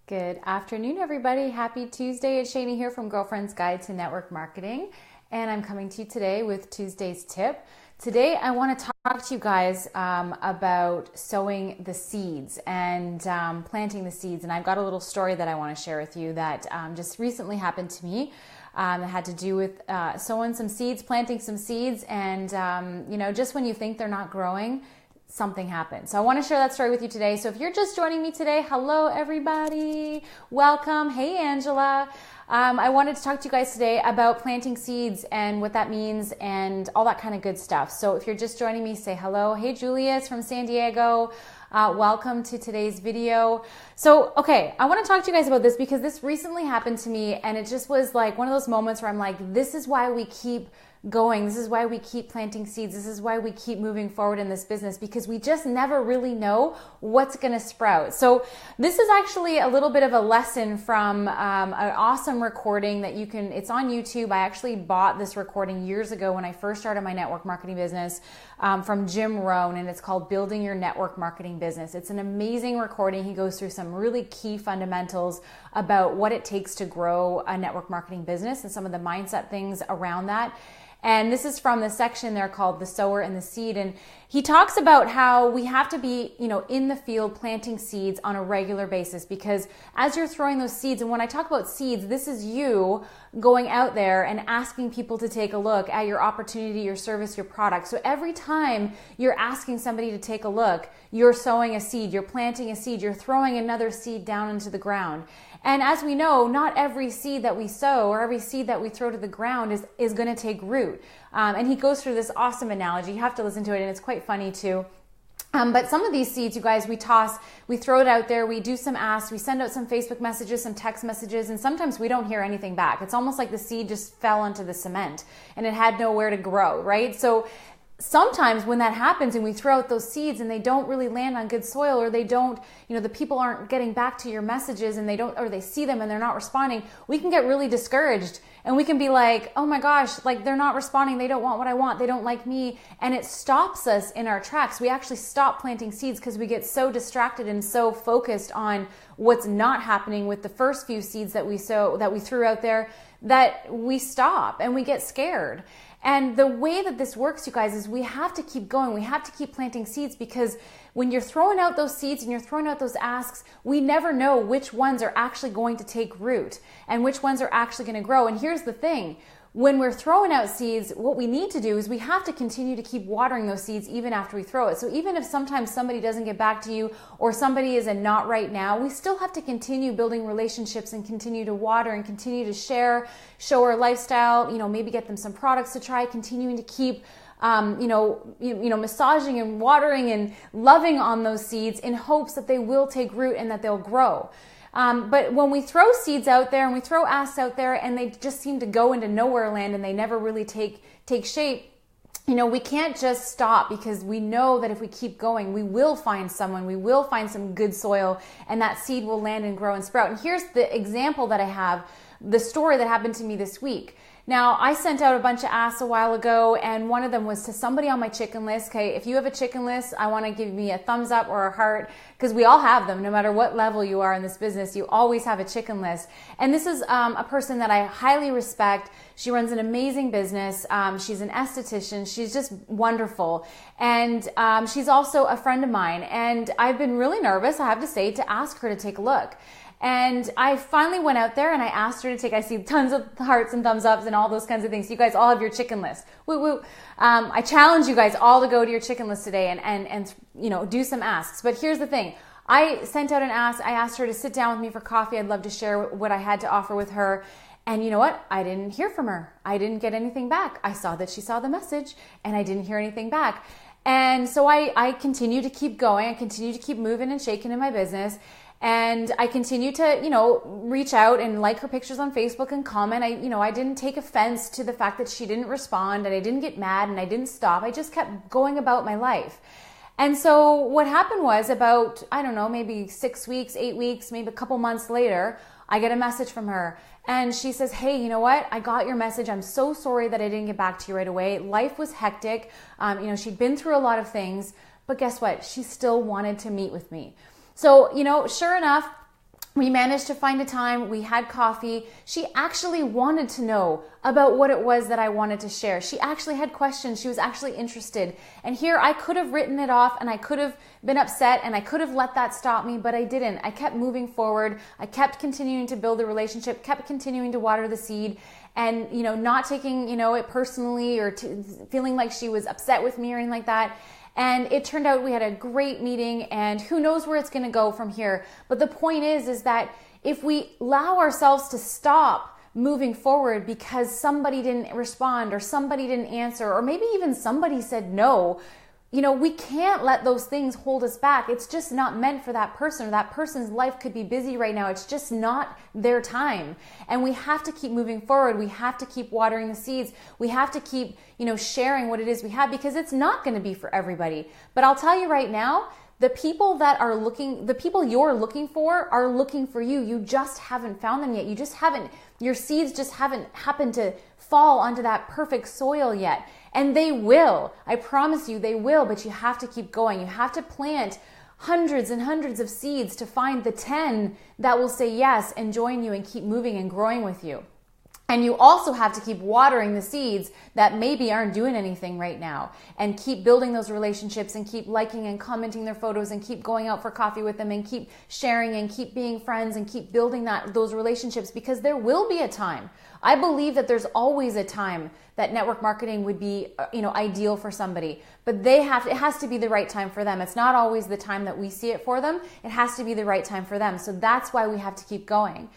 Good afternoon, everybody. Happy Tuesday. It's Shani here from Girlfriend's Guide to Network Marketing, and I'm coming to you today with Tuesday's tip. Today, I want to talk to you guys about sowing the seeds and planting the seeds. And I've got a little story that I want to share with you that just recently happened to me. It had to do with sowing some seeds, planting some seeds, and just when you think they're not growing, something happened. So I want to share that story with you today. So if you're just joining me today, hello everybody, welcome. Hey Angela. I wanted to talk to you guys today about planting seeds and what that means and all that kind of good stuff. So if you're just joining me, say hello. Hey Julius from San Diego. Welcome to today's video. So, okay, I want to talk to you guys about this because this recently happened to me and it just was like one of those moments where I'm like, this is why we keep going. This is why we keep planting seeds. This is why we keep moving forward in this business because we just never really know what's going to sprout. So this is actually a little bit of a lesson from an awesome recording that you can, it's on YouTube. I actually bought this recording years ago when I first started my network marketing business from Jim Rohn, and it's called Building Your Network Marketing Business. It's an amazing recording. He goes through some really key fundamentals about what it takes to grow a network marketing business and some of the mindset things around that. And this is from the section there called The Sower and the Seed. And he talks about how we have to be, in the field planting seeds on a regular basis because as you're throwing those seeds, and when I talk about seeds, this is you going out there and asking people to take a look at your opportunity, your service, your product. So every time you're asking somebody to take a look, you're sowing a seed, you're planting a seed, you're throwing another seed down into the ground. And as we know, not every seed that we sow or every seed that we throw to the ground is going to take root. And he goes through this awesome analogy. You have to listen to it, and it's quite funny too. But some of these seeds, you guys, we toss, we throw it out there, we do some asks, we send out some Facebook messages, some text messages, and sometimes we don't hear anything back. It's almost like the seed just fell into the cement and it had nowhere to grow, right? So sometimes when that happens and we throw out those seeds and they don't really land on good soil, or they don't, the people aren't getting back to your messages and they see them and they're not responding, we can get really discouraged and we can be like, oh my gosh, like they're not responding. They don't want what I want. They don't like me. And it stops us in our tracks. We actually stop planting seeds because we get so distracted and so focused on what's not happening with the first few seeds that we threw out there that we stop and we get scared. And the way that this works, you guys, is we have to keep going. We have to keep planting seeds because when you're throwing out those seeds and you're throwing out those asks, we never know which ones are actually going to take root and which ones are actually going to grow. And here's the thing. When we're throwing out seeds, what we need to do is we have to continue to keep watering those seeds even after we throw it. So even if sometimes somebody doesn't get back to you or somebody is a not right now, we still have to continue building relationships and continue to water and continue to share, show our lifestyle, maybe get them some products to try, continuing to keep massaging and watering and loving on those seeds in hopes that they will take root and that they'll grow. But when we throw seeds out there and we throw asks out there and they just seem to go into nowhere land and they never really take shape, we can't just stop because we know that if we keep going, we will find someone, we will find some good soil, and that seed will land and grow and sprout. And here's the example that I have, the story that happened to me this week. Now, I sent out a bunch of asks a while ago, and one of them was to somebody on my chicken list. Okay, if you have a chicken list, I want to give me a thumbs up or a heart, because we all have them. No matter what level you are in this business, you always have a chicken list. And this is a person that I highly respect. She runs an amazing business. She's an esthetician. She's just wonderful. And she's also a friend of mine. And I've been really nervous, I have to say, to ask her to take a look. And I finally went out there and I asked her to take, I see tons of hearts and thumbs ups and all those kinds of things. You guys all have your chicken list. Woo woo. I challenge you guys all to go to your chicken list today and do some asks. But here's the thing. I sent out an ask. I asked her to sit down with me for coffee. I'd love to share what I had to offer with her. And you know what? I didn't hear from her. I didn't get anything back. I saw that she saw the message and I didn't hear anything back. And so I continue to keep going. I continue to keep moving and shaking in my business. And I continue to, reach out and like her pictures on Facebook and comment. I didn't take offense to the fact that she didn't respond, and I didn't get mad, and I didn't stop. I just kept going about my life. And so what happened was about, maybe 6 weeks, 8 weeks, maybe a couple months later, I get a message from her. And she says, hey, you know what? I got your message. I'm so sorry that I didn't get back to you right away. Life was hectic. She'd been through a lot of things. But guess what? She still wanted to meet with me. So, sure enough, We managed to find a time, we had coffee. She actually wanted to know about what it was that I wanted to share. She actually had questions, she was actually interested. And here I could have written it off and I could have been upset and I could have let that stop me, but I didn't. I kept moving forward. I kept continuing to build the relationship, kept continuing to water the seed, and not taking it personally or feeling like she was upset with me or anything like that. And it turned out we had a great meeting, and who knows where it's going to go from here. But the point is that if we allow ourselves to stop moving forward because somebody didn't respond or somebody didn't answer or maybe even somebody said no, we can't let those things hold us back. It's just not meant for that person, or that person's life could be busy right now. It's just not their time. And we have to keep moving forward. We have to keep watering the seeds. We have to keep, sharing what it is we have, because it's not going to be for everybody. But I'll tell you right now, the people you're looking for are looking for you. You just haven't found them yet. Your seeds just haven't happened to fall onto that perfect soil yet. And they will. I promise you they will, but you have to keep going. You have to plant hundreds and hundreds of seeds to find the 10 that will say yes and join you and keep moving and growing with you. And you also have to keep watering the seeds that maybe aren't doing anything right now, and keep building those relationships and keep liking and commenting their photos and keep going out for coffee with them and keep sharing and keep being friends and keep building those relationships, because there will be a time. I believe that there's always a time that network marketing would be, ideal for somebody, but it has to be the right time for them. It's not always the time that we see it for them. It has to be the right time for them. So that's why we have to keep going.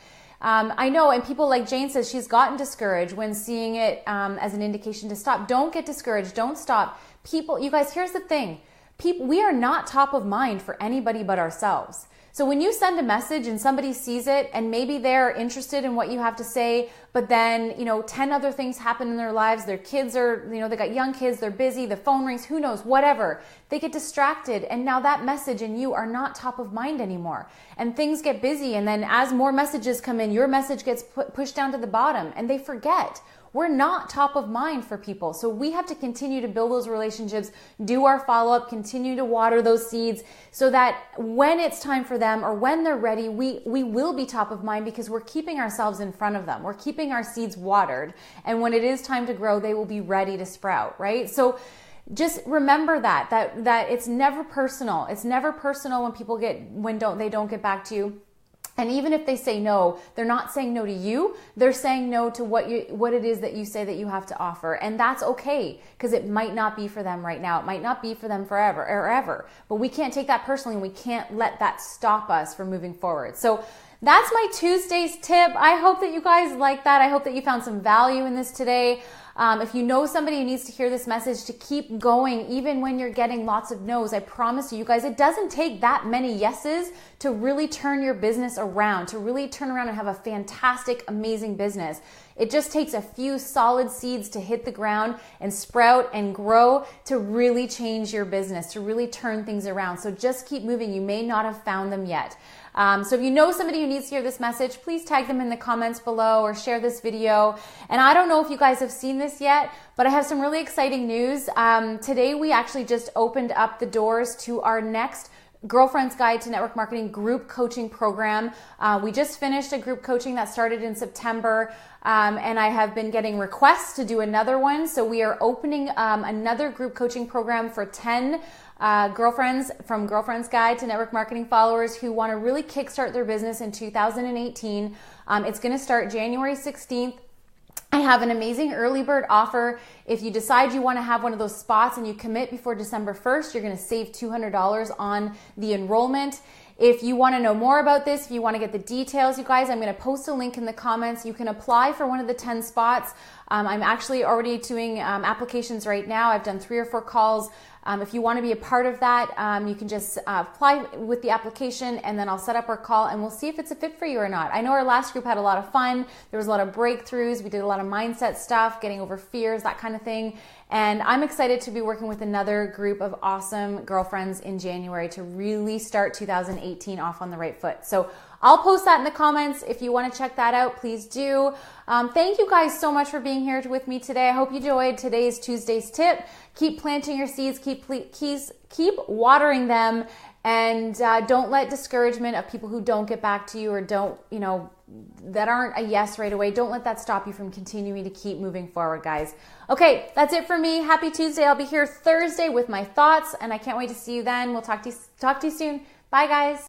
I know, and people like Jane says she's gotten discouraged when seeing it as an indication to stop. Don't get discouraged. Don't stop. You guys, here's the thing. We are not top of mind for anybody but ourselves. So when you send a message and somebody sees it and maybe they're interested in what you have to say, but then, 10 other things happen in their lives. Their kids are, they got young kids, they're busy, the phone rings, who knows, whatever. They get distracted, and now that message and you are not top of mind anymore. And things get busy, and then as more messages come in, your message gets pushed down to the bottom, and they forget. We're not top of mind for people. So we have to continue to build those relationships, do our follow-up, continue to water those seeds, so that when it's time for them or when they're ready, we will be top of mind, because we're keeping ourselves in front of them. We're keeping our seeds watered. And when it is time to grow, they will be ready to sprout, right? So just remember that it's never personal. It's never personal when they don't get back to you. And even if they say no, they're not saying no to you. They're saying no to what it is that you say that you have to offer. And that's okay, because it might not be for them right now. It might not be for them forever or ever. But we can't take that personally, and we can't let that stop us from moving forward. So that's my Tuesday's tip. I hope that you guys like that. I hope that you found some value in this today. If you know somebody who needs to hear this message, to keep going even when you're getting lots of no's, I promise you guys, it doesn't take that many yeses to really turn your business around, to really turn around and have a fantastic, amazing business. It just takes a few solid seeds to hit the ground and sprout and grow to really change your business, to really turn things around. So just keep moving. You may not have found them yet. So if you know somebody who needs to hear this message, please tag them in the comments below or share this video. And I don't know if you guys have seen this yet, but I have some really exciting news. Today we actually just opened up the doors to our next Girlfriend's Guide to Network Marketing group coaching program. We just finished a group coaching that started in September, and I have been getting requests to do another one. So we are opening another group coaching program for 10 girlfriends from Girlfriend's Guide to Network Marketing followers who want to really kickstart their business in 2018. It's going to start January 16th. I have an amazing early bird offer. If you decide you want to have one of those spots and you commit before December 1st, you're going to save $200 on the enrollment. If you want to know more about this, if you want to get the details, you guys, I'm going to post a link in the comments. You can apply for one of the 10 spots. I'm actually already doing applications right now. I've done 3 or 4 calls. If you want to be a part of that, you can just apply with the application, and then I'll set up our call and we'll see if it's a fit for you or not. I know our last group had a lot of fun. There was a lot of breakthroughs. We did a lot of mindset stuff, getting over fears, that kind of thing. And I'm excited to be working with another group of awesome girlfriends in January to really start 2018 off on the right foot. So I'll post that in the comments. If you want to check that out, please do. Thank you guys so much for being here with me today. I hope you enjoyed today's Tuesday's tip. Keep planting your seeds, keep watering them, And don't let discouragement of people who don't get back to you or don't, that aren't a yes right away, don't let that stop you from continuing to keep moving forward, guys. Okay, that's it for me. Happy Tuesday. I'll be here Thursday with my thoughts, and I can't wait to see you then. We'll talk to you soon. Bye, guys.